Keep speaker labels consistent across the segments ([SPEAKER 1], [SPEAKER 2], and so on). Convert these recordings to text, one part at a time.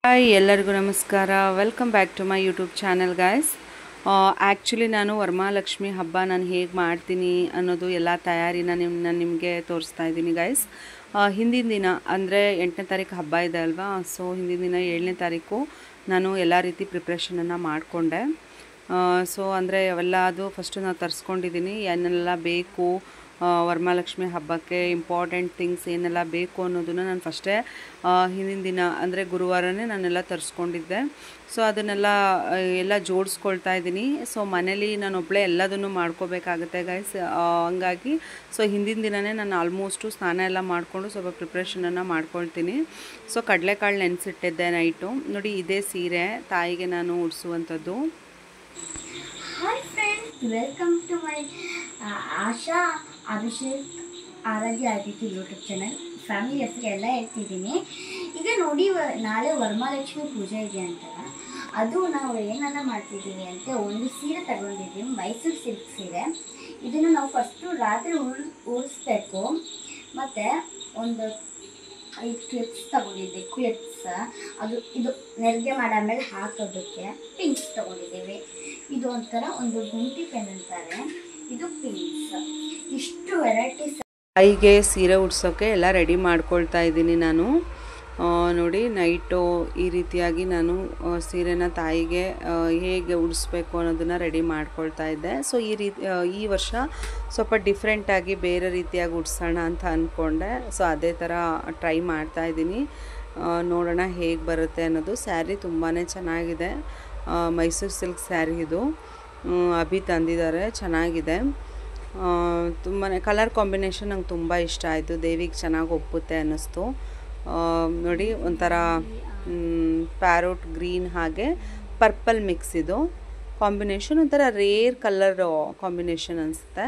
[SPEAKER 1] Hi ಎಲ್ಲರಿಗೂ ನಮಸ್ಕಾರ. Welcome back to my YouTube channel guys. Actually ನಾನು ವರಮಹಾಲಕ್ಷ್ಮಿ ಹಬ್ಬ ನಾನು ಹೇಗೆ ಮಾಡ್ತೀನಿ ಅನ್ನೋದು ಎಲ್ಲ ತಯಾರಿನ ನಿಮಗೆ ತೋರಿಸ್ತಾ ಇದ್ದೀನಿ ಗಾಯ್ಸ್. ಹಿಂದಿನ ದಿನ ಅಂದರೆ 8ನೇ ತಾರೀಕು ಹಬ್ಬ ಇದೆ ಅಲ್ವಾ, ಸೊ ಹಿಂದಿನ ದಿನ 7ನೇ ತಾರೀಕು ನಾನು ಎಲ್ಲ ರೀತಿ ಪ್ರಿಪ್ರೇಷನನ್ನು ಮಾಡಿಕೊಂಡೆ. ಸೊ ಅಂದರೆ ಅವೆಲ್ಲ ಅದು ಫಸ್ಟು ನಾವು ತರಿಸ್ಕೊಂಡಿದ್ದೀನಿ, ಏನೆಲ್ಲ ಬೇಕು ವರಮಹಾಲಕ್ಷ್ಮಿ ಹಬ್ಬಕ್ಕೆ ಇಂಪಾರ್ಟೆಂಟ್ ಥಿಂಗ್ಸ್ ಏನೆಲ್ಲ ಬೇಕು ಅನ್ನೋದನ್ನು ನಾನು ಫಸ್ಟೇ ಹಿಂದಿನ ದಿನ ಅಂದರೆ ಗುರುವಾರನೇ ನಾನೆಲ್ಲ ತರಿಸ್ಕೊಂಡಿದ್ದೆ. ಸೊ ಅದನ್ನೆಲ್ಲ ಜೋಡಿಸ್ಕೊಳ್ತಾ ಇದ್ದೀನಿ. ಸೊ ಮನೇಲಿ ನಾನೊಬ್ಬಳೇ ಎಲ್ಲದನ್ನು ಮಾಡ್ಕೋಬೇಕಾಗುತ್ತೆ ಗೈಸ್. ಹಂಗಾಗಿ ಸೊ ಹಿಂದಿನ ದಿನವೇ ನಾನು ಆಲ್ಮೋಸ್ಟು ಸ್ನಾನ ಎಲ್ಲ ಮಾಡಿಕೊಂಡು ಸ್ವಲ್ಪ ಪ್ರಿಪ್ರೇಷನನ್ನು ಮಾಡ್ಕೊಳ್ತೀನಿ. ಸೊ ಕಡಲೆಕಾಳು ನೆನೆಸಿಟ್ಟಿದ್ದೆ ನೈಟು. ನೋಡಿ, ಇದೇ ಸೀರೆ ತಾಯಿಗೆ ನಾನು ಉಡಿಸುವಂಥದ್ದು.
[SPEAKER 2] Hi friends, welcome to my Asha Abhishek Aaradhya Aditya YouTube channel. Family ಹೆಸರು ಎಲ್ಲ ಹೇಳ್ತಿದ್ದೀನಿ. ಈಗ ನೋಡಿ, ನಾಳೆ ವರಮಹಾಲಕ್ಷ್ಮಿ ಪೂಜೆ ಇದೆ ಅಂತ, ಅದು ನಾವು ಏನೆಲ್ಲ ಮಾಡ್ತಿದ್ದೀವಿ ಅಂತ ಒಂದು ಸೀರೆ ತಗೊಂಡಿದ್ದೀವಿ, ಮೈಸೂರು ಸಿಲ್ಕ್ ಸೀರೆ. ಇದನ್ನು ನಾವು ಫಸ್ಟು ರಾತ್ರಿ ಉಳಿಸ್ಬೇಕು. ಮತ್ತು ಒಂದು 5 ಕ್ಲಿಪ್ಸ್ ತಗೊಂಡಿದ್ದೆ. ಇದು ನೆರಿಗೆ ಮಾಡಾದ್ಮೇಲೆ ಹಾಕೋದಕ್ಕೆ ಪಿನ್ಸ್ ತಗೊಂಡಿದ್ದೀವಿ. ಇದು ಒಂದು ಗುಂಟಿ ಪೆನ್ ಅಂತಾರೆ, ಇದು ಪಿನ್ಸ್. ಇಷ್ಟು ವೆರೈಟೀಸ್.
[SPEAKER 1] ತಾಯಿಗೆ ಸೀರೆ ಉಡ್ಸೋಕ್ಕೆ ಎಲ್ಲ ರೆಡಿ ಮಾಡ್ಕೊಳ್ತಾ ಇದ್ದೀನಿ ನಾನು. ನೋಡಿ, ನೈಟು ಈ ರೀತಿಯಾಗಿ ನಾನು ಸೀರೆನ ತಾಯಿಗೆ ಹೇಗೆ ಉಡಿಸ್ಬೇಕು ಅನ್ನೋದನ್ನು ರೆಡಿ ಮಾಡ್ಕೊಳ್ತಾ ಇದ್ದೆ. ಸೊ ಈ ವರ್ಷ ಸ್ವಲ್ಪ ಡಿಫ್ರೆಂಟಾಗಿ ಬೇರೆ ರೀತಿಯಾಗಿ ಉಡ್ಸೋಣ ಅಂತ ಅಂದ್ಕೊಂಡೆ. ಸೊ ಅದೇ ಥರ ಟ್ರೈ ಮಾಡ್ತಾ ಇದ್ದೀನಿ. ನೋಡೋಣ ಹೇಗೆ ಬರುತ್ತೆ ಅನ್ನೋದು. ಸ್ಯಾರಿ ತುಂಬಾ ಚೆನ್ನಾಗಿದೆ, ಮೈಸೂರು ಸಿಲ್ಕ್ ಸ್ಯಾರಿ ಇದು. ಅಭಿ ತಂದಿದ್ದಾರೆ, ಚೆನ್ನಾಗಿದೆ. ತುಂಬಾ ಕಲರ್ ಕಾಂಬಿನೇಷನ್ ನಂಗೆ ತುಂಬ ಇಷ್ಟ ಆಯಿತು. ದೇವಿಗೆ ಚೆನ್ನಾಗಿ ಒಪ್ಪುತ್ತೆ ಅನ್ನಿಸ್ತು. ನೋಡಿ, ಒಂಥರ ಪ್ಯಾರೋಟ್ ಗ್ರೀನ್ ಹಾಗೆ ಪರ್ಪಲ್ ಮಿಕ್ಸ್. ಇದು ಕಾಂಬಿನೇಷನ್ ಒಂಥರ ರೇರ್ ಕಲರ್ ಕಾಂಬಿನೇಷನ್ ಅನಿಸುತ್ತೆ.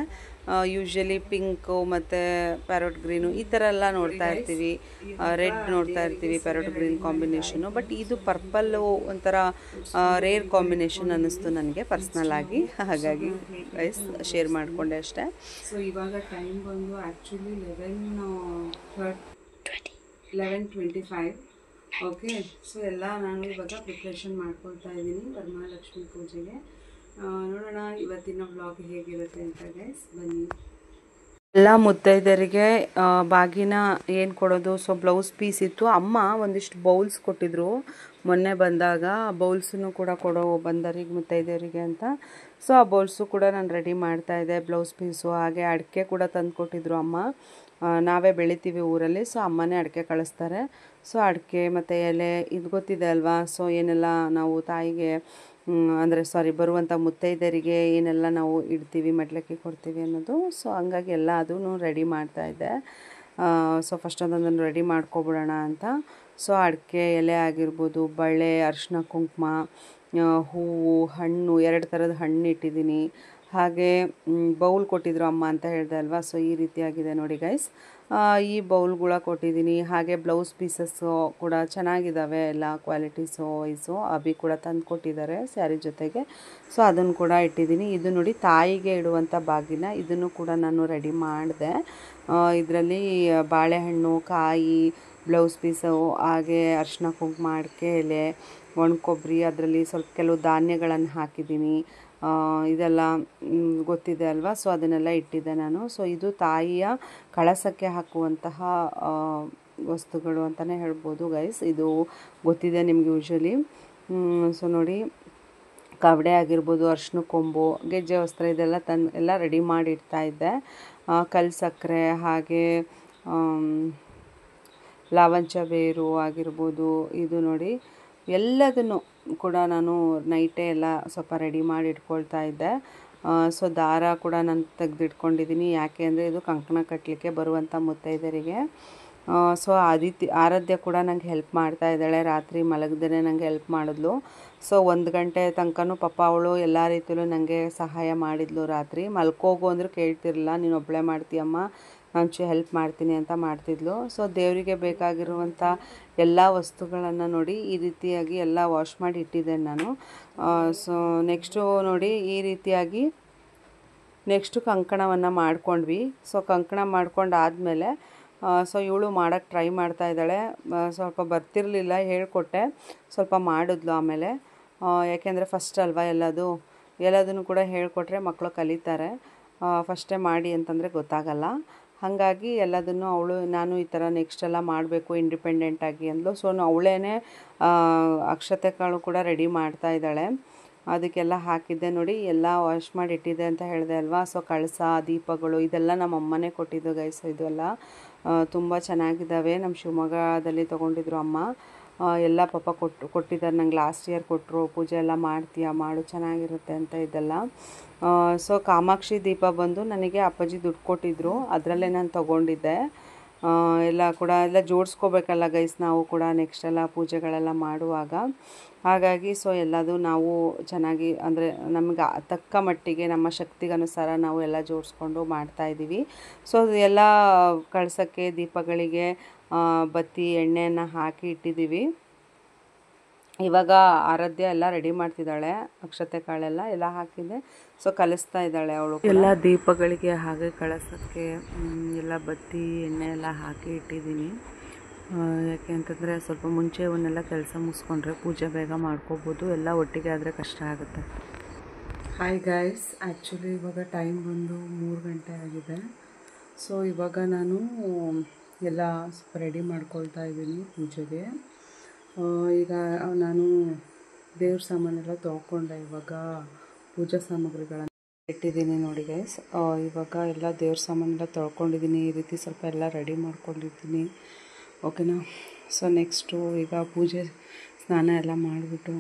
[SPEAKER 1] ಯೂಶ್ವಲಿ ಪಿಂಕು ಮತ್ತು ಪ್ಯಾರೋಟ್ ಗ್ರೀನು ಈ ಥರ ಎಲ್ಲ ನೋಡ್ತಾ ಇರ್ತೀವಿ, ರೆಡ್ ನೋಡ್ತಾ ಇರ್ತೀವಿ, ಪ್ಯಾರೋಟ್ ಗ್ರೀನ್ ಕಾಂಬಿನೇಷನು. ಬಟ್ ಇದು ಪರ್ಪಲ್ಲು ಒಂಥರ ರೇರ್ ಕಾಂಬಿನೇಷನ್ ಅನ್ನಿಸ್ತು ನನಗೆ ಪರ್ಸ್ನಲ್ ಆಗಿ, ಹಾಗಾಗಿ ಗೈಸ್ ಶೇರ್ ಮಾಡಿಕೊಂಡೆ ಅಷ್ಟೇ. ಸೊ ಇವಾಗ ಟೈಮ್ ಬಂದು ಆ್ಯಕ್ಚುಲಿ 11:25. ಓಕೆ, ಸೊ ಎಲ್ಲ ನಾನು ಇವಾಗ ಪ್ರಿಪ್ರೇಷನ್ ಮಾಡ್ಕೊಳ್ತಾ ಇದ್ದೀನಿ ವರಮಹಾಲಕ್ಷ್ಮಿ ಪೂಜೆಗೆ. ನೋಡೋಣ ಇವತ್ತಿನ ವ್ಲಾಗ್ ಹೇಗಿರುತ್ತೆ ಅಂತ ಗೈಸ್, ಬನ್ನಿ. ಎಲ್ಲ ಮುತ್ತೈದರಿಗೆ ಬಾಗಿನ ಏನು ಕೊಡೋದು. ಸೊ ಬ್ಲೌಸ್ ಪೀಸ್ ಇತ್ತು. ಅಮ್ಮ ಒಂದಿಷ್ಟು ಬೌಲ್ಸ್ ಕೊಟ್ಟಿದ್ರು ಮೊನ್ನೆ ಬಂದಾಗ. ಬೌಲ್ಸನ್ನು ಕೂಡ ಕೊಡೋ ಬಂದರಿಗೆ ಮುತ್ತೈದರಿಗೆ ಅಂತ. ಸೊ ಆ ಬೌಲ್ಸು ಕೂಡ ನಾನು ರೆಡಿ ಮಾಡ್ತಾಯಿದ್ದೆ. ಬ್ಲೌಸ್ ಪೀಸು ಹಾಗೆ ಅಡಿಕೆ ಕೂಡ ತಂದು ಕೊಟ್ಟಿದ್ರು ಅಮ್ಮ. ನಾವೇ ಬೆಳಿತೀವಿ ಊರಲ್ಲಿ, ಸೊ ಅಮ್ಮನೇ ಅಡಿಕೆ ಕಳಿಸ್ತಾರೆ. ಸೊ ಅಡಿಕೆ ಮತ್ತು ಎಲೆ ಇದು ಗೊತ್ತಿದೆ ಅಲ್ವಾ. ಸೊ ಏನೆಲ್ಲ ನಾವು ತಾಯಿಗೆ ಬರುವಂಥ ಮುತ್ತೈದರಿಗೆ ಏನೆಲ್ಲ ನಾವು ಇಡ್ತೀವಿ, ಮಡ್ಲಕ್ಕಿ ಕೊಡ್ತೀವಿ ಅನ್ನೋದು. ಸೊ ಹಂಗಾಗಿ ಎಲ್ಲ ಅದನ್ನು ರೆಡಿ ಮಾಡ್ತಾಯಿದ್ದೆ. ಸೊ ಫಸ್ಟ್ ಅದನ್ನು ರೆಡಿ ಮಾಡ್ಕೊಬಿಡೋಣ ಅಂತ. ಸೊ ಅಡಿಕೆ ಎಲೆ ಆಗಿರ್ಬೋದು, ಬಳೆ, ಅರಿಶಿನ ಕುಂಕುಮ, ಹೂವು, ಹಣ್ಣು, 2 ಥರದ ಹಣ್ಣು ಇಟ್ಟಿದ್ದೀನಿ. ಹಾಗೆ ಬೌಲ್ ಕೊಟ್ಟಿದ್ರು ಅಮ್ಮ ಅಂತ ಹೇಳಿದೆ ಅಲ್ವಾ. ಸೊ ಈ ರೀತಿಯಾಗಿದೆ ನೋಡಿ ಗೈಸ್. ಈ ಬೌಲ್ಗಳ ಕೊಟ್ಟಿದ್ದೀನಿ. ಹಾಗೆ ಬ್ಲೌಸ್ ಪೀಸಸ್ಸು ಕೂಡ ಚೆನ್ನಾಗಿದ್ದಾವೆ, ಎಲ್ಲ ಕ್ವಾಲಿಟೀಸು ವೈಸು. ಅಭಿ ಕೂಡ ತಂದು ಕೊಟ್ಟಿದ್ದಾರೆ ಸ್ಯಾರಿ ಜೊತೆಗೆ. ಸೊ ಅದನ್ನು ಕೂಡ ಇಟ್ಟಿದ್ದೀನಿ. ಇದು ನೋಡಿ, ತಾಯಿಗೆ ಇಡುವಂಥ ಬಾಗಿನ. ಇದನ್ನು ಕೂಡ ನಾನು ರೆಡಿ ಮಾಡಿದೆ. ಇದರಲ್ಲಿ ಬಾಳೆಹಣ್ಣು, ಕಾಯಿ, ಬ್ಲೌಸ್ ಪೀಸು, ಹಾಗೆ ಅರಿಶಿನ ಕುಂಕುಮ, ಅಡಿಕೆ ಎಲೆ, ಒಣಕೊಬ್ಬರಿ, ಅದರಲ್ಲಿ ಸ್ವಲ್ಪ ಕೆಲವು ಧಾನ್ಯಗಳನ್ನು ಹಾಕಿದ್ದೀನಿ. ಇದೆಲ್ಲ ಗೊತ್ತಿದೆ ಅಲ್ವಾ. ಸೊ ಅದನ್ನೆಲ್ಲ ಇಟ್ಟಿದ್ದೆ ನಾನು. ಸೊ ಇದು ತಾಯಿಯ ಕಳಸಕ್ಕೆ ಹಾಕುವಂತಹ ವಸ್ತುಗಳು ಅಂತಲೇ ಹೇಳ್ಬೋದು ಗೈಸ್. ಇದು ಗೊತ್ತಿದೆ ನಿಮಗೆ ಯೂಶ್ವಲಿ. ಸೊ ನೋಡಿ, ಕವಡೆ ಆಗಿರ್ಬೋದು, ಅರಿಶಿನ ಕೊಂಬು, ಗೆಜ್ಜೆ ವಸ್ತ್ರ, ಇದೆಲ್ಲ ಎಲ್ಲ ರೆಡಿ ಮಾಡಿ ಇಡ್ತಾಯಿದ್ದೆ. ಕಲ್ಲು ಸಕ್ಕರೆ, ಹಾಗೆ ಲಾವಂಚ ಬೇರು ಆಗಿರ್ಬೋದು. ಇದು ನೋಡಿ, ಎಲ್ಲದನ್ನು ಕೂಡ ನಾನು ನೈಟೇ ಎಲ್ಲ ಸ್ವಲ್ಪ ರೆಡಿ ಮಾಡಿ ಇಟ್ಕೊಳ್ತಾ ಇದ್ದೆ. ಸೊ ದಾರ ಕೂಡ ನಾನು ತೆಗೆದಿಟ್ಕೊಂಡಿದ್ದೀನಿ. ಯಾಕೆ ಅಂದರೆ ಇದು ಕಂಕಣ ಕಟ್ಟಲಿಕ್ಕೆ ಬರುವಂಥ ಮುತ್ತೈದರಿಗೆ. ಸೊ ಆರಾಧ್ಯ ಕೂಡ ನಂಗೆ ಹೆಲ್ಪ್ ಮಾಡ್ತಾ ಇದ್ದಾಳೆ. ರಾತ್ರಿ ಮಲಗದೇ ನಂಗೆ ಹೆಲ್ಪ್ ಮಾಡಿದ್ಲು. ಸೊ 1 ಗಂಟೆ ತನಕನೂ ಪಾಪ ಅವಳು ಎಲ್ಲ ರೀತಿಯಲ್ಲೂ ನನಗೆ ಸಹಾಯ ಮಾಡಿದ್ಲು. ರಾತ್ರಿ ಮಲ್ಕೋಗು ಅಂದರೂ ಕೇಳ್ತಿರಲಿಲ್ಲ, ನೀನು ಒಬ್ಬಳೇ ಮಾಡ್ತೀಯಮ್ಮ, ನಾನು ಹೆಲ್ಪ್ ಮಾಡ್ತೀನಿ ಅಂತ ಮಾಡ್ತಿದ್ಲು. ಸೊ ದೇವರಿಗೆ ಬೇಕಾಗಿರುವಂಥ ಎಲ್ಲ ವಸ್ತುಗಳನ್ನು ನೋಡಿ ಈ ರೀತಿಯಾಗಿ ಎಲ್ಲ ವಾಶ್ ಮಾಡಿ ಇಟ್ಟಿದ್ದೇನೆ ನಾನು. ಸೊ ನೆಕ್ಸ್ಟು ನೋಡಿ, ಈ ರೀತಿಯಾಗಿ ನೆಕ್ಸ್ಟು ಕಂಕಣವನ್ನು ಮಾಡ್ಕೊಂಡ್ವಿ. ಸೊ ಕಂಕಣ ಮಾಡ್ಕೊಂಡಾದಮೇಲೆ ಸೊ ಇವಳು ಮಾಡೋಕ್ಕೆ ಟ್ರೈ ಮಾಡ್ತಾ ಇದ್ದಾಳೆ. ಸ್ವಲ್ಪ ಬರ್ತಿರಲಿಲ್ಲ, ಹೇಳಿಕೊಟ್ಟೆ, ಸ್ವಲ್ಪ ಮಾಡಿದ್ಲು ಆಮೇಲೆ. ಯಾಕೆಂದರೆ ಫಸ್ಟ್ ಅಲ್ವಾ ಎಲ್ಲದನ್ನು ಕೂಡ ಹೇಳಿಕೊಟ್ರೆ ಮಕ್ಕಳು ಕಲಿತಾರೆ. ಫಸ್ಟೇ ಮಾಡಿ ಅಂತಂದರೆ ಗೊತ್ತಾಗಲ್ಲ. ಹಾಗಾಗಿ ಎಲ್ಲದನ್ನು ನಾನು ಈ ಥರ ನೆಕ್ಸ್ಟ್ ಎಲ್ಲ ಮಾಡಬೇಕು ಇಂಡಿಪೆಂಡೆಂಟಾಗಿ ಅಂದ್ಲು. ಸೊ ಅವಳೇ ಅಕ್ಷತೆ ಕಾಳು ಕೂಡ ರೆಡಿ ಮಾಡ್ತಾ ಇದ್ದಾಳೆ. ಅದಕ್ಕೆಲ್ಲ ಹಾಕಿದ್ದೆ ನೋಡಿ, ಎಲ್ಲ ವಾಶ್ ಮಾಡಿ ಇಟ್ಟಿದ್ದೆ ಅಂತ ಹೇಳಿದೆ ಅಲ್ವಾ. ಸೊ ಕಳಸ, ದೀಪಗಳು ಇದೆಲ್ಲ ನಮ್ಮ ಅಮ್ಮನೇ ಕೊಟ್ಟಿದ್ದು ಗೈಸ್. ಇದೆಲ್ಲ ತುಂಬ ಚೆನ್ನಾಗಿದ್ದಾವೆ. ನಮ್ಮ ಶಿವಮೊಗ್ಗದಲ್ಲಿ ತೊಗೊಂಡಿದ್ರು ಅಮ್ಮ. ಎಲ್ಲ ಪಾಪ ಕೊಟ್ಟಿದ್ದಾರೆ ನಂಗೆ. ಲಾಸ್ಟ್ ಇಯರ್ ಕೊಟ್ಟರು. ಪೂಜೆ ಎಲ್ಲ ಮಾಡ್ತೀಯಾ, ಮಾಡು, ಚೆನ್ನಾಗಿರುತ್ತೆ ಅಂತ ಇದೆಲ್ಲ. ಸೊ ಕಾಮಾಕ್ಷಿ ದೀಪ ಬಂದು ನನಗೆ ಅಪ್ಪಾಜಿ ದುಡ್ಡು ಕೊಟ್ಟಿದ್ರು, ಅದರಲ್ಲೇ ನಾನು ತೊಗೊಂಡಿದ್ದೆ. ಎಲ್ಲ ಕೂಡ ಜೋಡಿಸ್ಕೋಬೇಕಲ್ಲ ಗೈಸ್ ನಾವು ಕೂಡ ನೆಕ್ಸ್ಟ್ ಎಲ್ಲ ಪೂಜೆಗಳೆಲ್ಲ ಮಾಡುವಾಗ. ಹಾಗಾಗಿ ಸೊ ಎಲ್ಲದು ನಾವು ಚೆನ್ನಾಗಿ ಅಂದರೆ ನಮಗೆ ತಕ್ಕ ಮಟ್ಟಿಗೆ ನಮ್ಮ ಶಕ್ತಿಗನುಸಾರ ನಾವು ಎಲ್ಲ ಜೋಡಿಸ್ಕೊಂಡು ಮಾಡ್ತಾಯಿದ್ದೀವಿ. ಸೊ ಎಲ್ಲ ಕಳಸಕ್ಕೆ, ದೀಪಗಳಿಗೆ ಬತ್ತಿ ಎಣ್ಣೆಯನ್ನು ಹಾಕಿ ಇಟ್ಟಿದ್ದೀವಿ. ಇವಾಗ ಆರಾಧ್ಯ ಎಲ್ಲ ರೆಡಿ ಮಾಡ್ತಿದ್ದಾಳೆ. ಅಕ್ಷತೆ ಕಾಳೆಲ್ಲ ಹಾಕಿದ್ದೆ. ಸೊ ಕಲಿಸ್ತಾ ಇದ್ದಾಳೆ ಅವಳು. ಎಲ್ಲ ದೀಪಗಳಿಗೆ ಹಾಗೆ ಕಳಸಕ್ಕೆ ಎಲ್ಲ ಬತ್ತಿ ಎಣ್ಣೆ ಎಲ್ಲ ಹಾಕಿ ಇಟ್ಟಿದ್ದೀನಿ. ಯಾಕೆ ಅಂತಂದರೆ ಸ್ವಲ್ಪ ಮುಂಚೆ ಇವನ್ನೆಲ್ಲ ಕೆಲಸ ಮುಗಿಸ್ಕೊಂಡ್ರೆ ಪೂಜೆ ಬೇಗ ಮಾಡ್ಕೋಬೋದು. ಎಲ್ಲ ಒಟ್ಟಿಗೆ ಆದರೆ ಕಷ್ಟ ಆಗುತ್ತೆ. ಹಾಯ್ ಗೈಸ್, ಆ್ಯಕ್ಚುಲಿ ಇವಾಗ ಟೈಮ್ ಬಂದು 3 ಗಂಟೆ ಆಗಿದೆ. ಸೊ ಇವಾಗ ನಾನು ಎಲ್ಲ ಸ್ವಲ್ಪ ರೆಡಿ ಮಾಡ್ಕೊಳ್ತಾ ಇದ್ದೀನಿ ಪೂಜೆಗೆ. ಈಗ ನಾನು ದೇವ್ರ ಸಾಮಾನೆಲ್ಲ ತೊಳ್ಕೊಂಡೆ. ಇವಾಗ ಪೂಜಾ ಸಾಮಗ್ರಿಗಳನ್ನು ಇಟ್ಟಿದ್ದೀನಿ ನೋಡಿ ಗೈಸ್. ಇವಾಗ ಎಲ್ಲ ದೇವ್ರ ಸಾಮಾನೆಲ್ಲ ತೊಳ್ಕೊಂಡಿದ್ದೀನಿ. ಈ ರೀತಿ ಸ್ವಲ್ಪ ಎಲ್ಲ ರೆಡಿ ಮಾಡ್ಕೊಂಡಿದ್ದೀನಿ. ಓಕೆನಾ. ಸೊ ನೆಕ್ಸ್ಟು ಈಗ ಪೂಜೆ ಸ್ನಾನ ಎಲ್ಲ ಮಾಡಿಬಿಟ್ಟು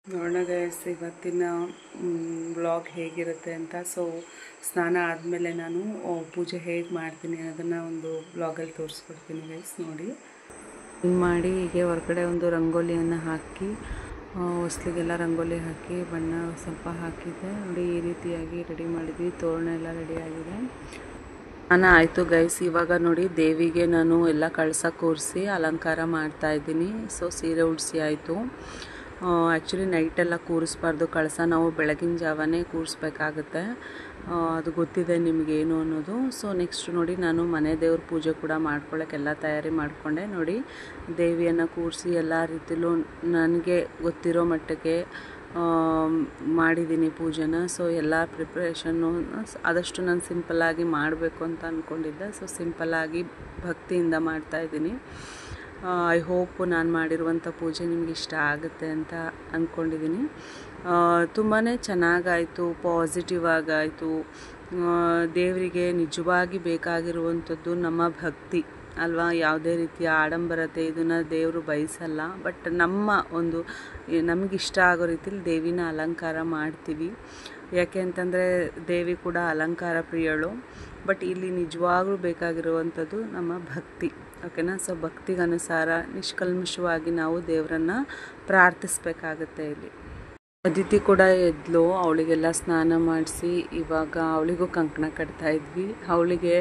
[SPEAKER 1] ನೋಡೋಣ ಗೈಸ್ ಇವತ್ತಿನ ವ್ಲಾಗ್ ಹೇಗಿರುತ್ತೆ ಅಂತ. ಸೊ ಸ್ನಾನ ಆದಮೇಲೆ ನಾನು ಪೂಜೆ ಹೇಗೆ ಮಾಡ್ತೀನಿ ಅದನ್ನು ಒಂದು ವ್ಲಾಗಲ್ಲಿ ತೋರಿಸ್ಕೊಡ್ತೀನಿ ಗೈಸ್. ನೋಡಿ ಮಾಡಿ ಹೀಗೆ ಹೊರಗಡೆ ಒಂದು ರಂಗೋಲಿಯನ್ನು ಹಾಕಿ ಹೊಸ್ಲಿಗೆಲ್ಲ ರಂಗೋಲಿ ಹಾಕಿ ಬಣ್ಣ ಸ್ವಲ್ಪ ಹಾಕಿದ್ದೆ ನೋಡಿ. ಈ ರೀತಿಯಾಗಿ ರೆಡಿ ಮಾಡಿದ್ವಿ. ತೋರಣ ಎಲ್ಲ ರೆಡಿಯಾಗಿದೆ. ಸ್ನಾನ ಆಯಿತು ಗೈಸ್. ಇವಾಗ ನೋಡಿ ದೇವಿಗೆ ನಾನು ಎಲ್ಲ ಕಳಸ ಕೂರಿಸಿ ಅಲಂಕಾರ ಮಾಡ್ತಾಯಿದ್ದೀನಿ. ಸೊ ಸೀರೆ ಉಡಿಸಿ ಆಯಿತು. ಆ್ಯಕ್ಚುಲಿ ನೈಟೆಲ್ಲ ಕೂರಿಸ್ಬಾರ್ದು ಕಳಸ, ನಾವು ಬೆಳಗಿನ ಜಾವನೇ ಕೂರಿಸ್ಬೇಕಾಗುತ್ತೆ. ಅದು ಗೊತ್ತಿದೆ ನಿಮಗೇನು ಅನ್ನೋದು. ಸೊ ನೆಕ್ಸ್ಟ್ ನೋಡಿ ನಾನು ಮನೆ ದೇವ್ರ ಪೂಜೆ ಕೂಡ ಮಾಡ್ಕೊಳ್ಳೋಕ್ಕೆಲ್ಲ ತಯಾರಿ ಮಾಡಿಕೊಂಡೆ. ನೋಡಿ ದೇವಿಯನ್ನು ಕೂರಿಸಿ ಎಲ್ಲ ರೀತಿಲೂ ನನಗೆ ಗೊತ್ತಿರೋ ಮಟ್ಟಿಗೆ ಮಾಡಿದ್ದೀನಿ ಪೂಜೆನ. ಸೊ ಎಲ್ಲ ಪ್ರಿಪ್ರೇಷನ್ನು ಆದಷ್ಟು ನಾನು ಸಿಂಪಲ್ಲಾಗಿ ಮಾಡಬೇಕು ಅಂತ ಅಂದ್ಕೊಂಡಿದ್ದೆ. ಸೊ ಸಿಂಪಲ್ಲಾಗಿ ಭಕ್ತಿಯಿಂದ ಮಾಡ್ತಾಯಿದ್ದೀನಿ. ಐ ಹೋಪ್ ನಾನು ಮಾಡಿರುವಂಥ ಪೂಜೆ ನಿಮ್ಗೆ ಇಷ್ಟ ಆಗುತ್ತೆ ಅಂತ ಅಂದ್ಕೊಂಡಿದ್ದೀನಿ. ತುಂಬಾ ಚೆನ್ನಾಗಾಯಿತು, ಪಾಸಿಟಿವ್ ಆಗಾಯಿತು. ದೇವರಿಗೆ ನಿಜವಾಗಿ ಬೇಕಾಗಿರುವಂಥದ್ದು ನಮ್ಮ ಭಕ್ತಿ ಅಲ್ವಾ. ಯಾವುದೇ ರೀತಿಯ ಆಡಂಬರತೆ ಇದನ್ನು ದೇವರು ಬಯಸಲ್ಲ. ಬಟ್ ನಮ್ಮ ಒಂದು ನಮಗಿಷ್ಟ ಆಗೋ ರೀತಿಲಿ ದೇವಿನ ಅಲಂಕಾರ ಮಾಡ್ತೀವಿ. ಯಾಕೆ ಅಂತಂದರೆ ದೇವಿ ಕೂಡ ಅಲಂಕಾರ ಪ್ರಿಯಳು. ಬಟ್ ಇಲ್ಲಿ ನಿಜವಾಗ್ಲೂ ಬೇಕಾಗಿರುವಂಥದ್ದು ನಮ್ಮ ಭಕ್ತಿ. ಓಕೆನಾ. ಸೊ ಭಕ್ತಿಗನುಸಾರ ನಿಷ್ಕಲ್ಮಶವಾಗಿ ನಾವು ದೇವರನ್ನು ಪ್ರಾರ್ಥಿಸ್ಬೇಕಾಗತ್ತೆ ಇಲ್ಲಿ. ಅದಿತಿ ಕೂಡ ಎದ್ಲು, ಅವಳಿಗೆಲ್ಲ ಸ್ನಾನ ಮಾಡಿಸಿ ಇವಾಗ ಅವಳಿಗೂ ಕಂಕಣ ಕಟ್ತಾ ಇದ್ವಿ. ಅವಳಿಗೆ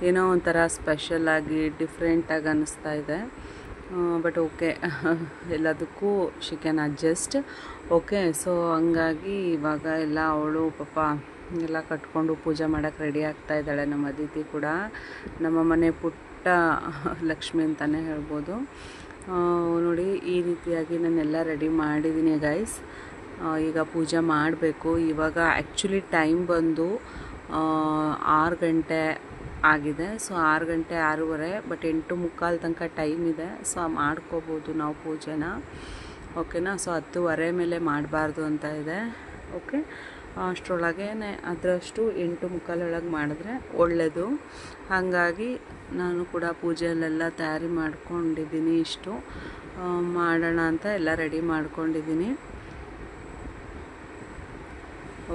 [SPEAKER 1] ಏನೋ ಒಂಥರ ಸ್ಪೆಷಲಾಗಿ ಡಿಫ್ರೆಂಟಾಗಿ ಅನ್ನಿಸ್ತಾ ಇದೆ. ಬಟ್ ಓಕೆ, ಎಲ್ಲದಕ್ಕೂ she can adjust. Okay. So ಹಂಗಾಗಿ ಇವಾಗ ಎಲ್ಲ ಅವಳು ಪಾಪ ಎಲ್ಲ ಕಟ್ಕೊಂಡು ಪೂಜೆ ಮಾಡೋಕ್ಕೆ ರೆಡಿ ಆಗ್ತಾ ಇದ್ದಾಳೆ. ನಮ್ಮ ಅದಿತಿ ಕೂಡ ನಮ್ಮ ಮನೆ ಪುಟ್ಟ ಲಕ್ಷ್ಮಿ ಅಂತಲೇ ಹೇಳ್ಬೋದು. ನೋಡಿ ಈ ರೀತಿಯಾಗಿ ನಾನೆಲ್ಲ ರೆಡಿ ಮಾಡಿದ್ದೀನಿ ಗೈಸ್. ಈಗ ಪೂಜೆ ಮಾಡಬೇಕು. ಇವಾಗ ಆ್ಯಕ್ಚುಲಿ ಟೈಮ್ ಬಂದು 6 ಗಂಟೆ ಆಗಿದೆ. ಸೊ 6 ಗಂಟೆ 6:30, ಬಟ್ 8:45 ತನಕ ಟೈಮ್ ಇದೆ. ಸೊ ಮಾಡ್ಕೋಬೋದು ನಾವು ಪೂಜೆನ. ಓಕೆನಾ. ಸೊ 10:30 ಮೇಲೆ ಮಾಡಬಾರ್ದು ಅಂತ ಇದೆ. ಓಕೆ. ಅಷ್ಟರೊಳಗೇ ಅದರಷ್ಟು 8:45 ಒಳಗೆ ಮಾಡಿದ್ರೆ ಒಳ್ಳೆಯದು. ಹಾಗಾಗಿ ನಾನು ಕೂಡ ಪೂಜೆಯಲ್ಲೆಲ್ಲ ತಯಾರಿ ಮಾಡ್ಕೊಂಡಿದ್ದೀನಿ. ಇಷ್ಟು ಮಾಡೋಣ ಅಂತ ಎಲ್ಲ ರೆಡಿ ಮಾಡ್ಕೊಂಡಿದ್ದೀನಿ.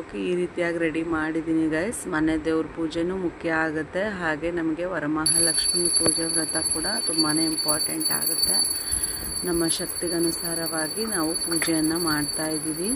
[SPEAKER 1] ಓಕೆ. ಈ ರೀತಿಯಾಗಿ ರೆಡಿ ಮಾಡಿದ್ದೀನಿ ಗೈಸ್. ಮನೆ ದೇವ್ರ ಪೂಜೆನೂ ಮುಖ್ಯ ಆಗುತ್ತೆ. ಹಾಗೆ ನಮಗೆ ವರಮಹಾಲಕ್ಷ್ಮಿ ಪೂಜೆ ವ್ರತ ಕೂಡ ತುಂಬಾ ಇಂಪಾರ್ಟೆಂಟ್ ಆಗುತ್ತೆ. ನಮ್ಮ ಶಕ್ತಿಗನುಸಾರವಾಗಿ ನಾವು ಪೂಜೆಯನ್ನು ಮಾಡ್ತಾಯಿದ್ದೀವಿ.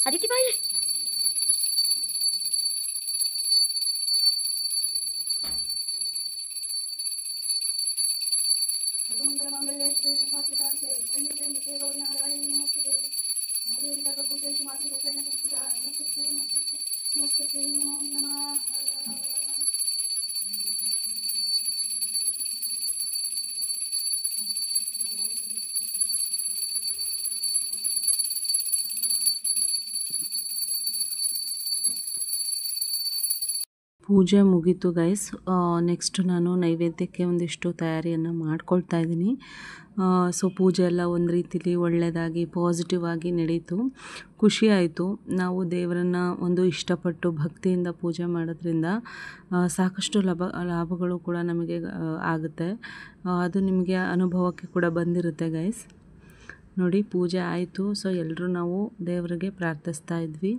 [SPEAKER 2] ಅದಿತಿ ಬಾಯಿ
[SPEAKER 1] ಪೂಜೆ ಮುಗೀತು ಗೈಸ್. ನೆಕ್ಸ್ಟ್ ನಾನು ನೈವೇದ್ಯಕ್ಕೆ ಒಂದಿಷ್ಟು ತಯಾರಿಯನ್ನು ಮಾಡ್ಕೊಳ್ತಾ ಇದ್ದೀನಿ. ಸೊ ಪೂಜೆ ಎಲ್ಲ ಒಂದು ರೀತಿಲಿ ಒಳ್ಳೆಯದಾಗಿ ಪಾಸಿಟಿವ್ ಆಗಿ ನಡೀತು. ಖುಷಿ ಆಯಿತು. ನಾವು ದೇವರನ್ನು ಒಂದು ಇಷ್ಟಪಟ್ಟು ಭಕ್ತಿಯಿಂದ ಪೂಜೆ ಮಾಡೋದ್ರಿಂದ ಸಾಕಷ್ಟು ಲಾಭಗಳು ಕೂಡ ನಮಗೆ ಆಗುತ್ತೆ. ಅದು ನಿಮಗೆ ಅನುಭವಕ್ಕೆ ಕೂಡ ಬಂದಿರುತ್ತೆ ಗೈಸ್. ನೋಡಿ ಪೂಜೆ ಆಯಿತು. ಸೊ ಎಲ್ಲರೂ ನಾವು ದೇವರಿಗೆ ಪ್ರಾರ್ಥಿಸ್ತಾ ಇದ್ವಿ.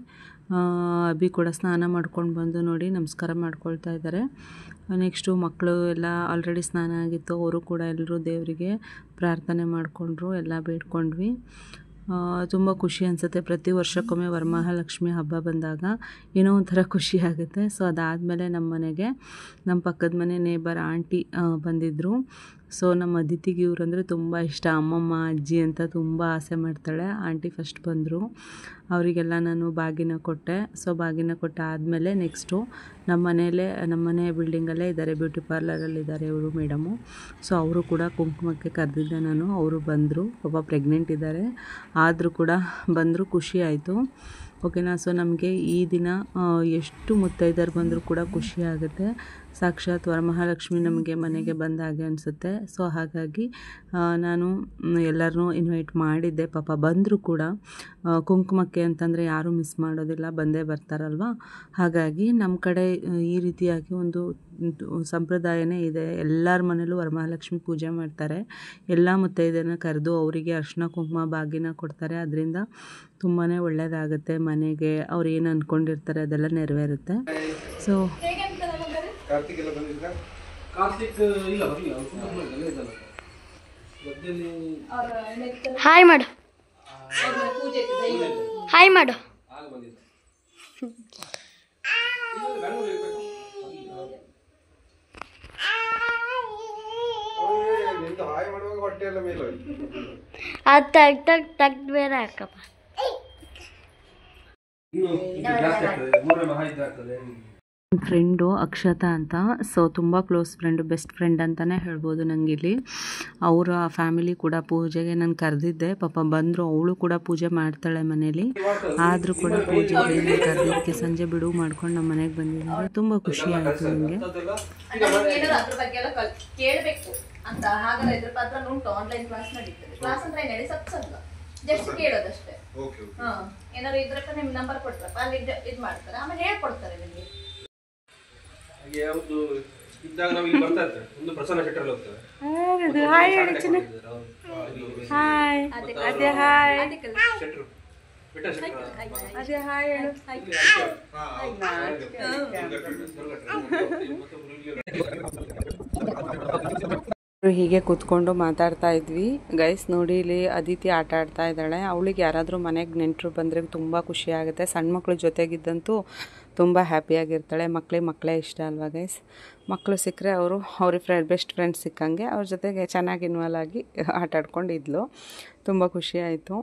[SPEAKER 1] ಅಭಿ ಕೂಡ ಸ್ನಾನ ಮಾಡ್ಕೊಂಡು ಬಂದು ನೋಡಿ ನಮಸ್ಕಾರ ಮಾಡ್ಕೊಳ್ತಾ ಇದ್ದಾರೆ. ನೆಕ್ಸ್ಟು ಮಕ್ಕಳು ಎಲ್ಲ ಆಲ್ರೆಡಿ ಸ್ನಾನ ಆಗಿತ್ತು, ಅವರು ಕೂಡ ಎಲ್ಲರೂ ದೇವರಿಗೆ ಪ್ರಾರ್ಥನೆ ಮಾಡಿಕೊಂಡ್ರು, ಎಲ್ಲ ಬೇಡ್ಕೊಂಡ್ವಿ. ತುಂಬ ಖುಷಿ ಅನಿಸುತ್ತೆ. ಪ್ರತಿ ವರ್ಷಕ್ಕೊಮ್ಮೆ ವರಮಹಾಲಕ್ಷ್ಮಿ ಹಬ್ಬ ಬಂದಾಗ ಏನೋ ಒಂಥರ ಖುಷಿ ಆಗುತ್ತೆ. ಸೊ ಅದಾದಮೇಲೆ ನಮ್ಮ ಮನೆಗೆ ನಮ್ಮ ಪಕ್ಕದ ಮನೆ ನೇಬರ್ ಆಂಟಿ ಬಂದಿದ್ದರು. ಸೊ ನಮ್ಮ ಅದಿತಿಗೆ ಇವರಂದರೆ ತುಂಬ ಇಷ್ಟ. ಅಮ್ಮಮ್ಮ ಅಜ್ಜಿ ಅಂತ ತುಂಬ ಆಸೆ ಮಾಡ್ತಾಳೆ. ಆಂಟಿ ಫಸ್ಟ್ ಬಂದರು, ಅವರಿಗೆಲ್ಲ ನಾನು ಬಾಗಿನ ಕೊಟ್ಟೆ. ಸೊ ಬಾಗಿನ ಕೊಟ್ಟ ಆದಮೇಲೆ ನೆಕ್ಸ್ಟು ನಮ್ಮ ಮನೆ ಬಿಲ್ಡಿಂಗಲ್ಲೇ ಇದ್ದಾರೆ, ಬ್ಯೂಟಿ ಪಾರ್ಲರಲ್ಲಿದ್ದಾರೆ ಇವರು ಮೇಡಮು. ಸೊ ಅವರು ಕೂಡ ಕುಂಕುಮಕ್ಕೆ ಕರೆದಿದ್ದೆ ನಾನು. ಅವರು ಬಂದರು, ಪಾಪ ಪ್ರೆಗ್ನೆಂಟ್ ಇದ್ದಾರೆ, ಆದರೂ ಕೂಡ ಬಂದರು. ಖುಷಿ ಆಯಿತು. ಓಕೆನಾ. ಸೊ ನಮಗೆ ಈ ದಿನ ಎಷ್ಟು ಮುತ್ತೈದೆಯರು ಬಂದರೂ ಕೂಡ ಖುಷಿ ಆಗುತ್ತೆ. ಸಾಕ್ಷಾತ್ ವರಮಹಾಲಕ್ಷ್ಮಿ ನಮಗೆ ಮನೆಗೆ ಬಂದ ಹಾಗೆ ಅನಿಸುತ್ತೆ. ಸೊ ಹಾಗಾಗಿ ನಾನು ಎಲ್ಲರನ್ನೂ ಇನ್ವೈಟ್ ಮಾಡಿದ್ದೆ. ಪಾಪ ಬಂದರೂ ಕೂಡ ಕುಂಕುಮಕ್ಕೆ ಅಂತಂದರೆ ಯಾರೂ ಮಿಸ್ ಮಾಡೋದಿಲ್ಲ, ಬಂದೇ ಬರ್ತಾರಲ್ವ. ಹಾಗಾಗಿ ನಮ್ಮ ಕಡೆ ಈ ರೀತಿಯಾಗಿ ಒಂದು ಸಂಪ್ರದಾಯನೇ ಇದೆ. ಎಲ್ಲರ ಮನೇಲೂ ವರಮಹಾಲಕ್ಷ್ಮಿ ಪೂಜೆ ಮಾಡ್ತಾರೆ. ಎಲ್ಲ ಮುತ್ತೈದೆಯರನ್ನ ಕರೆದು ಅವರಿಗೆ ಅರಿಶಿನ ಕುಂಕುಮ ಬಾಗಿನ ಕೊಡ್ತಾರೆ. ಅದರಿಂದ ತುಂಬಾ ಒಳ್ಳೆಯದಾಗುತ್ತೆ. ಮನೆಗೆ ಅವ್ರು ಏನು ಅಂದ್ಕೊಂಡಿರ್ತಾರೆ ಅದೆಲ್ಲ ನೆರವೇರುತ್ತೆ. ಸೊ
[SPEAKER 3] ಕಾರ್ತಿಕ್ ಇಲ್ಲ ಬಂದಿದ್ದ? ಕಾರ್ತಿಕ್ ಇಲ್ಲ ಬರಲಿಲ್ಲ.
[SPEAKER 2] ಹಾಯ್ ಮಾಡು, ಹಾಯ್ ಮಾಡು.
[SPEAKER 3] ಹಾಯ್ ಮಾಡುವಾಗ ಹೊಟ್ಟೆ ಎಲ್ಲ ಮೇಲೆ
[SPEAKER 2] ಅದು ತೆಗ್ದು ಬೇರೆ ಹಾಕಪ್ಪ.
[SPEAKER 1] ಫ್ರೆಂಡು ಅಕ್ಷತಾ ಅಂತ. ಸೊ ತುಂಬ ಕ್ಲೋಸ್ ಫ್ರೆಂಡು, ಬೆಸ್ಟ್ ಫ್ರೆಂಡ್ ಅಂತಲೇ ಹೇಳ್ಬೋದು ನನಗಿಲ್ಲಿ. ಅವರ ಫ್ಯಾಮಿಲಿ ಕೂಡ ಪೂಜೆಗೆ ನಾನು ಕರೆದಿದ್ದೆ. ಪಾಪ ಬಂದರು, ಅವಳು ಕೂಡ ಪೂಜೆ ಮಾಡ್ತಾಳೆ ಮನೇಲಿ. ಆದರೂ ಕೂಡ ಪೂಜೆಗೆ ಕರೆದಿದ್ದಕ್ಕೆ ಸಂಜೆ ಬಿಡುವು ಮಾಡ್ಕೊಂಡು ನಮ್ಮ ಮನೆಗೆ ಬಂದಿದ್ದಾರೆ. ತುಂಬ ಖುಷಿ ಆಯಿತು ನನಗೆ.
[SPEAKER 4] ಅಂತ ಹಾಗಾದ್ರೆ ಇದ್ರ ಪಾತ್ರ ಉಂಟು. ಆನ್ಲೈನ್ ಕ್ಲಾಸ್ ನಡೀತದೆ. ಕ್ಲಾಸ್ ಅಂದ್ರೆ ನಡಿ ಸತ್ಸಂಗ ಜಸ್ಟ್ ಕೇಳೋದಷ್ಟೇ. ಏನಾದ್ರು ಇದ್ರಪ್ಪ ನಿಮ್ ನಂಬರ್ ಕೊಡ್ತಾರಪ್ಪ, ಅಲ್ಲಿ ಇದು ಮಾಡ್ತಾರೆ, ಆಮೇಲೆ ಹೇಳ್ಕೊಡ್ತಾರೆ ನಿಮಗೆ.
[SPEAKER 3] ಯಾವುದು ಇದ್ದಾಗ ನಾವು ಇಲ್ಲಿ ಬರ್ತಾ ಇರ್ತಾರೆ. ಒಂದು ಪ್ರಸನ್ನ ಶೆಟ್ಟರ್ ಹೋಗ್ತಾರೆ.
[SPEAKER 1] ಹಾಯ್ ಹೇಳಿ ಚಿನ್ನ. ಹಾಯ್ ಅದೇ ಹಾಯ್
[SPEAKER 3] ಶೆಟ್ಟರ್ ಬಿಟ್ಟ ಶೆಟ್ಟರ್
[SPEAKER 1] ಅದೇ ಹಾಯ್ ಹೇಳು. ಹೀಗೆ ಕೂತ್ಕೊಂಡು ಮಾತಾಡ್ತಾ ಇದ್ವಿ ಗೈಸ್. ನೋಡಿ ಇಲ್ಲಿ ಅದಿತಿ ಆಟ ಆಡ್ತಾ ಇದ್ದಾಳೆ. ಅವಳಿಗೆ ಯಾರಾದರೂ ಮನೆಗೆ ನೆಂಟರು ಬಂದರೆ ತುಂಬ ಖುಷಿ ಆಗುತ್ತೆ. ಸಣ್ಣ ಮಕ್ಳ ಜೊತೆಗಿದ್ದಂತೂ ತುಂಬ ಹ್ಯಾಪಿಯಾಗಿರ್ತಾಳೆ. ಮಕ್ಕಳೇ ಇಷ್ಟ ಅಲ್ವಾ ಗೈಸ್. ಮಕ್ಕಳು ಸಿಕ್ಕರೆ ಅವ್ರ ಬೆಸ್ಟ್ ಫ್ರೆಂಡ್ಸ್ ಸಿಕ್ಕಂಗೆ ಅವ್ರ ಜೊತೆಗೆ ಚೆನ್ನಾಗಿ ಇನ್ವಾಲ್ವ್ ಆಗಿ ಆಟ ಆಡ್ಕೊಂಡಿದ್ಲು. ತುಂಬ ಖುಷಿ ಆಯಿತು.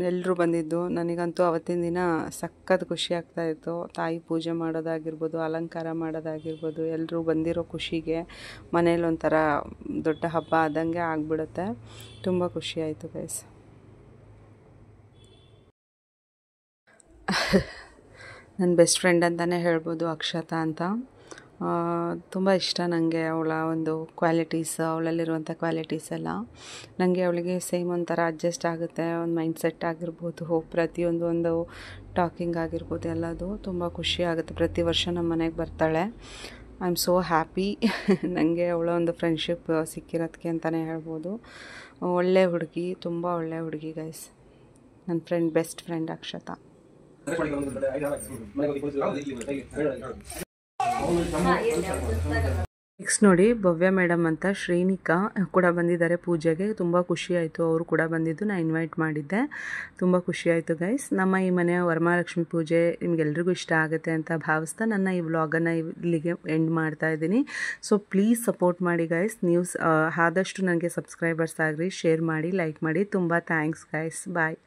[SPEAKER 1] ಎಲ್ಲರೂ ಬಂದಿದ್ದು. ನನಗಂತೂ ಅವತ್ತಿನ ದಿನ ಸಖತ್ ಖುಷಿ ಆಗ್ತಾಯಿತ್ತು. ತಾಯಿ ಪೂಜೆ ಮಾಡೋದಾಗಿರ್ಬೋದು, ಅಲಂಕಾರ ಮಾಡೋದಾಗಿರ್ಬೋದು, ಎಲ್ಲರೂ ಬಂದಿರೋ ಖುಷಿಗೆ ಮನೇಲಿ ಒಂಥರ ದೊಡ್ಡ ಹಬ್ಬ ಆದಂಗೆ ಆಗಿಬಿಡುತ್ತೆ. ತುಂಬ ಖುಷಿ ಆಯಿತು ಗೈಸ್. ನನ್ನ ಬೆಸ್ಟ್ ಫ್ರೆಂಡ್ ಅಂತಲೇ ಹೇಳ್ಬೋದು, ಅಕ್ಷತಾ ಅಂತ. ತುಂಬ ಇಷ್ಟ ನನಗೆ ಅವಳ ಒಂದು ಕ್ವಾಲಿಟೀಸ್, ಅವಳಲ್ಲಿರುವಂಥ ಕ್ವಾಲಿಟೀಸ್ ಎಲ್ಲ ನನಗೆ ಅವಳಿಗೆ ಸೇಮ್ ಒಂಥರ ಅಡ್ಜಸ್ಟ್ ಆಗುತ್ತೆ. ಒಂದು ಮೈಂಡ್ಸೆಟ್ ಆಗಿರ್ಬೋದು, ಪ್ರತಿಯೊಂದು ಟಾಕಿಂಗ್ ಆಗಿರ್ಬೋದು, ಎಲ್ಲದು ತುಂಬ ಖುಷಿ ಆಗುತ್ತೆ. ಪ್ರತಿ ವರ್ಷ ನಮ್ಮ ಮನೆಗೆ ಬರ್ತಾಳೆ. I am so happy. ನನಗೆ ಅವಳ ಒಂದು ಫ್ರೆಂಡ್ಶಿಪ್ ಸಿಕ್ಕಿರೋದಕ್ಕೆ ಅಂತಲೇ ಹೇಳ್ಬೋದು. ಒಳ್ಳೆ ಹುಡುಗಿ, ತುಂಬ ಒಳ್ಳೆ ಹುಡುಗಿ ಗೈಸ್. ನನ್ನ ಬೆಸ್ಟ್ ಫ್ರೆಂಡ್ ಅಕ್ಷತಾ. ನೆಕ್ಸ್ಟ್ ನೋಡಿ ಭವ್ಯ ಮೇಡಮ್ ಅಂತ ಶ್ರೀನಿಕಾ ಕೂಡ ಬಂದಿದ್ದಾರೆ ಪೂಜೆಗೆ. ತುಂಬ ಖುಷಿ ಆಯಿತು, ಅವರು ಕೂಡ ಬಂದಿದ್ದು ನಾನು ಇನ್ವೈಟ್ ಮಾಡಿದ್ದೆ. ತುಂಬ ಖುಷಿ ಆಯಿತು ಗೈಸ್. ನಮ್ಮ ಈ ಮನೆಯ ವರಮಹಾಲಕ್ಷ್ಮಿ ಪೂಜೆ ನಿಮಗೆಲ್ರಿಗೂ ಇಷ್ಟ ಆಗುತ್ತೆ ಅಂತ ಭಾವಿಸ್ತಾ ನನ್ನ ಈ ವ್ಲಾಗನ್ನು ಇಲ್ಲಿಗೆ ಎಂಡ್ ಮಾಡ್ತಾ ಇದ್ದೀನಿ. ಸೊ ಪ್ಲೀಸ್ ಸಪೋರ್ಟ್ ಮಾಡಿ ಗೈಸ್. ನೀವು ಆದಷ್ಟು ನನಗೆ ಸಬ್ಸ್ಕ್ರೈಬರ್ಸ್ ಆಗಿರಿ, ಶೇರ್ ಮಾಡಿ, ಲೈಕ್ ಮಾಡಿ. ತುಂಬ ಥ್ಯಾಂಕ್ಸ್ ಗೈಸ್. ಬಾಯ್.